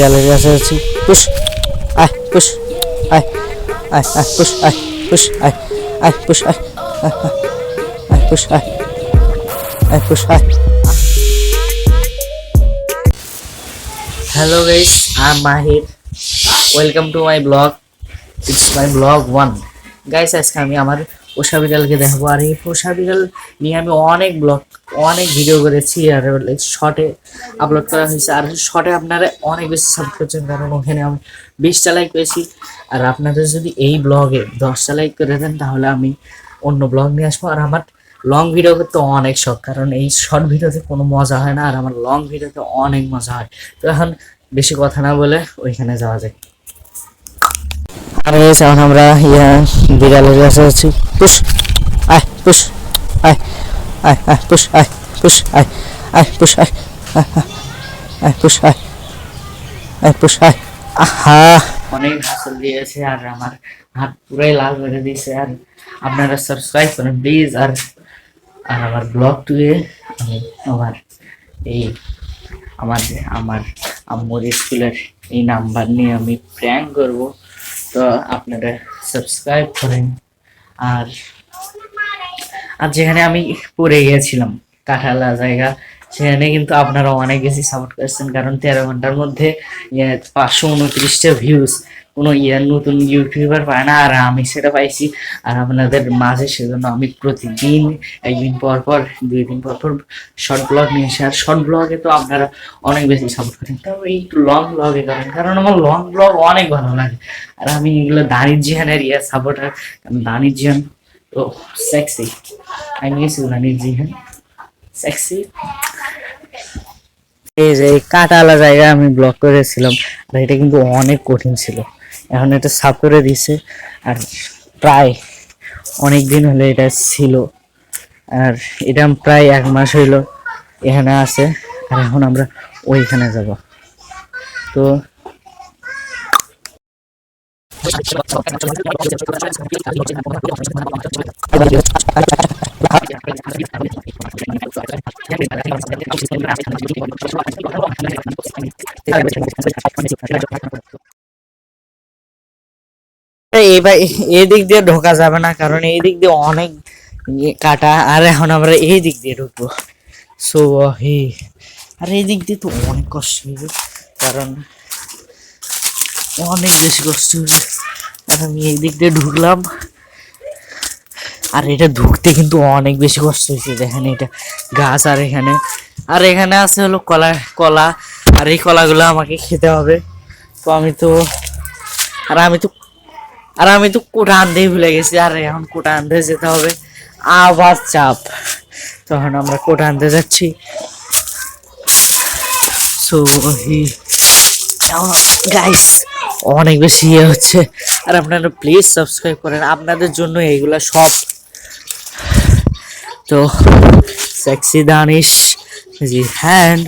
বিড়ালের কাছে আছি। পুশ আয়, পুশ আয়, আয় আয়, পুশ আয়, পুশ আয়, আয় পুশ আয়, আয় আয়, পুশ আয়, আয় পুশ আয়। Hello guys, I'm Mahir. Welcome to my blog. It's my blog 1. Guys, আজকে আমি আমার পোষা বিড়ালকে দেখাবো। আর এই পোষা বিড়াল নিয়ে আমি অনেক ভিডিও করেছি আর শর্টে আপলোড করা হয়েছে। আর শর্টে আপনারা অনেক বেশি সাপোর্ট করছেন, কারণ ওখানে আমি 20টা লাইক পেয়েছি। আর আপনাদের যদি এই ব্লগে 10টা লাইক করে দেন তাহলে আমি অন্য ব্লগ নিয়ে আসবো। আর আমার লং ভিডিও করতে অনেক শখ, কারণ এই শর্ট ভিডিওতে কোনো মজা হয় না, আর আমার লং ভিডিওতে অনেক মজা হয়। তো এখন বেশি কথা না বলে ওইখানে যাওয়া যায়। আর এখন আমরা বিড়ালের কাছে আছি। পুশ আয়, পুশ আয়, আয় আয়, পুশ আয়, পুশ আয়, আয় পুশ আয়, আয় পুশ আয়, আয় পুশ আয়। আহা, অনেক হাসল দিয়েছে আর আমার হাত পুরাই লাল করে দিয়েছে। আর আপনারা সাবস্ক্রাইব করেন প্লিজ। আর আমার ব্লগ টুয়ে আমি আমার আম্মুর স্কুলের এই নাম্বার নিয়ে আমি প্র্যাঙ্ক করব। তো আপনারা সাবস্ক্রাইব করেন। আর যেখানে আমি পড়ে গিয়েছিলাম কাঁঠালা জায়গা, সেখানে কিন্তু আপনারা অনেক বেশি সাপোর্ট করেছেন, কারণ 13 ঘন্টার মধ্যে 529টা ভিউজ কোনো নতুন ইউটিউবার পায় না, আর আমি সেটা পাইছি। আর আপনাদের মাঝে সেজন্য আমি প্রতিদিন একদিন পর পর 2 দিন পর পর শর্ট ব্লগ নিয়ে আসি। আর শর্ট ব্লগে তো আপনারা অনেক বেশি সাপোর্ট করেন, তবে এই লং ব্লগে করেন, কারণ আমার লং ব্লগ অনেক ভালো লাগে। আর আমি এগুলো দানির জিহানের সাপোর্টার। দানির জিহান তো সেক্সি, I miss you দানির জিহান, সেক্সি। এই যে কাঁটালা জায়গা আমি ব্লগ করেছিলাম, আর এটা কিন্তু অনেক কঠিন ছিল। এখন এটা সাফ করে দিছে, আর প্রায় অনেক দিন হলে এটা ছিল। আর এটা প্রায় 1 মাস হইলো এখানে আছে। আর এখন আমরা ওইখানে যাব। তো এই দিক দিয়ে ঢোকা যাবে না, কারণ এই দিক দিয়ে অনেক কাটা। আর এখন আমরা এই দিক দিয়ে ঢুকবো। সো আর এই দিক দিয়ে তো অনেক কষ্ট হইবে, কারণ অনেক বেশি কষ্ট হইবে। আর আমি এই দিক দিয়ে ঢুকলাম, আর এটা ঢুকতে কিন্তু অনেক বেশি কষ্ট হয়েছে। দেখেন এটা গাছ, আর এখানে আছে হলো কলা। আর এই কলাগুলো আমাকে খেতে হবে। তো আমি তো কোটা আনতেই ভুলে গেছি। আর এখন কোটা আনতে যেতে হবে, আবার চাপ। তখন আমরা কোটা আনতে যাচ্ছি। সো গাইস অনেক বেশি হচ্ছে। আর আপনারা প্লিজ সাবস্ক্রাইব করেন, আপনাদের জন্য এইগুলা সব। তো সেক্সি দানিশ জি হ্যান্ড।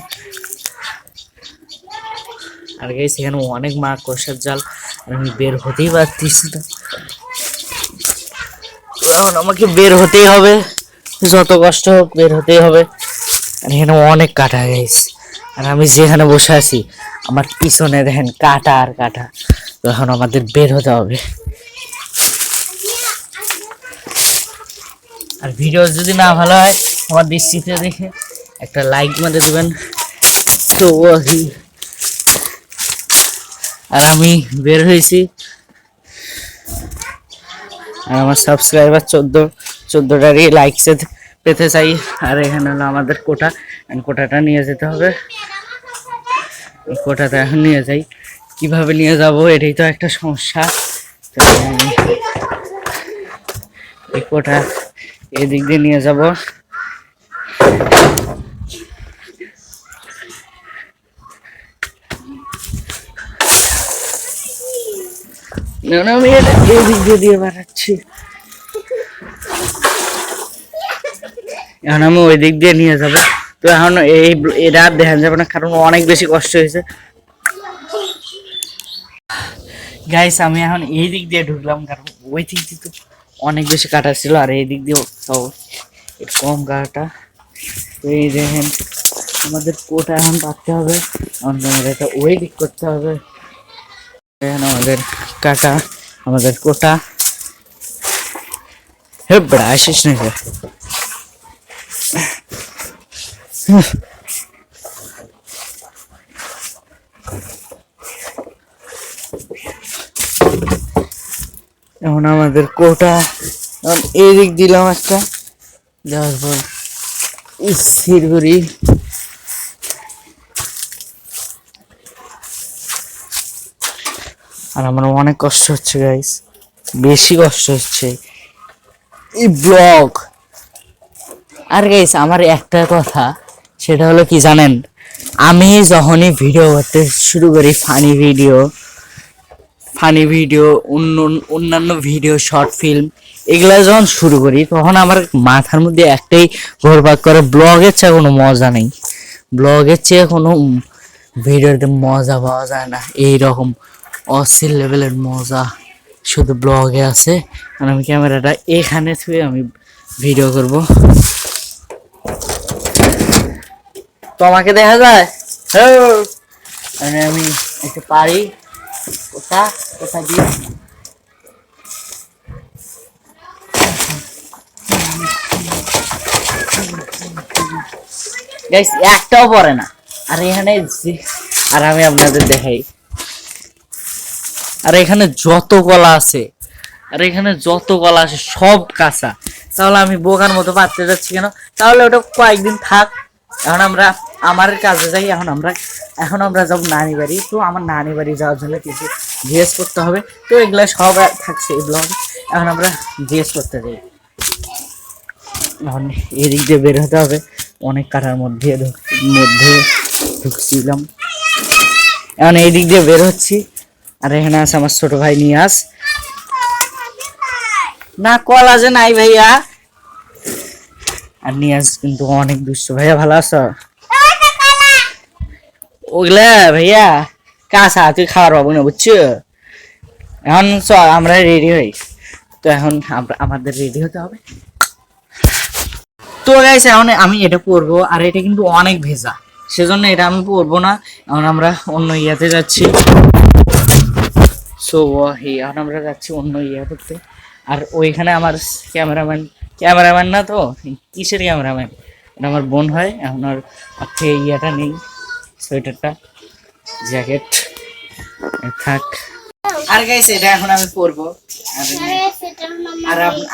আর গাইস এখানে অনেক মাকড়সার জাল, আর আমি বের হতেই পারতেছি না। এখন আমাকে বের হতেই হবে, যত কষ্ট হোক বের হতেই হবে। আর এখানে অনেক কাটা গাইস। আর আমি যেখানে বসে আছি আমার পিছনে দেখেন কাটা আর কাটা। তো এখন আমাদের বের হতে হবে। আর ভিডিও যদি না ভালো হয় আমার দৃষ্টিতে দেখে একটা লাইক মেরে দেবেন। তো আর আমি বের হয়েছি, আর আমার সাবস্ক্রাইবার 14টারই লাইক পেতে চাই। আর এখানে হলো আমাদের কোটাটা নিয়ে যেতে হবে। এই কোটাটা এখন নিয়ে যাই, কিভাবে নিয়ে যাব এটাই তো একটা সমস্যা। আমি এই কোটা এদিক দিয়ে নিয়ে যাব। আমি এদিক দিয়ে বেড়াচ্ছি। এখন আমি ওই দিক দিয়ে নিয়ে যাব। তো এখন এটা আর দেখা যাবে না, কারণ অনেক বেশি কষ্ট হয়েছে। গাইস আমি এখন এই দিক দিয়ে ঢুকলাম, কারণ ওই দিক দিয়ে তো অনেক বেশি কাটা ছিল, আর এই দিক দিয়ে কম কাটা। তো এই দেখেন আমাদের কোটা এখন পাততে হবে। আমাদের এটা ওই দিক করতে হবে। এখানে আমাদের কাটা, আমাদের কোটা। হে বড়া আসিস না রে। এখন আমাদের কোটা এই দিক দিলাম একটা, দেওয়ার পর স্থির করি। আর আমার অনেক কষ্ট হচ্ছে গাইস, বেশি কষ্ট হচ্ছে এই ব্লগ। আর গাইস আমার একটা কথা, সেটা হলো কি জানেন, আমি যখনই ভিডিও করতে শুরু করি, ফানি ভিডিও অন্যান্য ভিডিও, শর্ট ফিল্ম, এগুলা যখন শুরু করি তখন আমার মাথার মধ্যে একটাই ঘোরপাক করে, ব্লগের চেয়ে কোনো মজা নেই, ব্লগের চেয়ে কোনো ভিডিওতে মজা পাওয়া যায় না। এইরকম অস্থির লেভেলের মজা শুধু ব্লগে আছে। আর আমি ক্যামেরাটা এখানে থুয়ে আমি ভিডিও করব। তোমাকে দেখা যায়, আমি একটু পারি কোথা দিয়ে গাইস একটাও পড়ে না। আর এখানে আর আমি আপনাদের দেখাই, আর এখানে যত কলা আছে, সব কাঁচা। তাহলে আমি বোকার মতো পারতে যাচ্ছি কেন? তাহলে ওটা কয়েকদিন থাক। এখন আমরা আমার কাজে যাই। এখন আমরা যাবো নানি বাড়ি। তো আমার নানি বাড়ি যাওয়ার জন্য কিছু জিজ্ঞেস করতে হবে। তো এগুলা সব থাকছে এই ব্লগ। এখন আমরা জিজ্ঞেস করতে যাই। এখন এদিক দিয়ে বের হতে হবে, অনেক কাটার মধ্যে ঢুকছিলাম। এখন এই দিক দিয়ে বের হচ্ছি। আর এখানে আছে আমার ছোট ভাই নিয়াজ। না কলা যে নাই ভাইয়া। আর নিয়াজ কিন্তু অনেক দুষ্ট। ভাইয়া ভালো আছো? ওগুলা ভাইয়া কাঁচা, তুই খাওয়ার পাবো না, বুঝছো? এখন চল আমরা রেডি হই। তো এখন আমাদের রেডি হতে হবে। তো গাইস এখন আমি এটা পরবো, আর এটা কিন্তু অনেক ভেজা, সেজন্য এটা আমি পরবো না। এখন আমরা অন্য ইয়াতে যাচ্ছি। সো এখন আমরা যাচ্ছি অন্য ইয়া করতে। আর ওইখানে আমার ক্যামেরাম্যান না তো, কিসের ক্যামেরাম্যান, এটা আমার বোন হয়। এখন আর ইয়াটা নেই, সোয়েটারটা, জ্যাকেট থাক। আর গাইস এটা এখন আমি পরবো,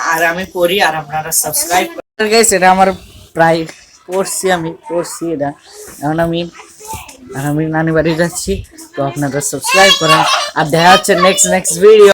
আর আমি পরি, আর আপনারা সাবস্ক্রাইব করেন। গাইস এটা আমার প্রায় পড়ছি এটা। এখন আমি নানি বাড়ি যাচ্ছি। তো আপনারা সাবস্ক্রাইব করেন, আর দেখা হচ্ছে নেক্সট ভিডিও।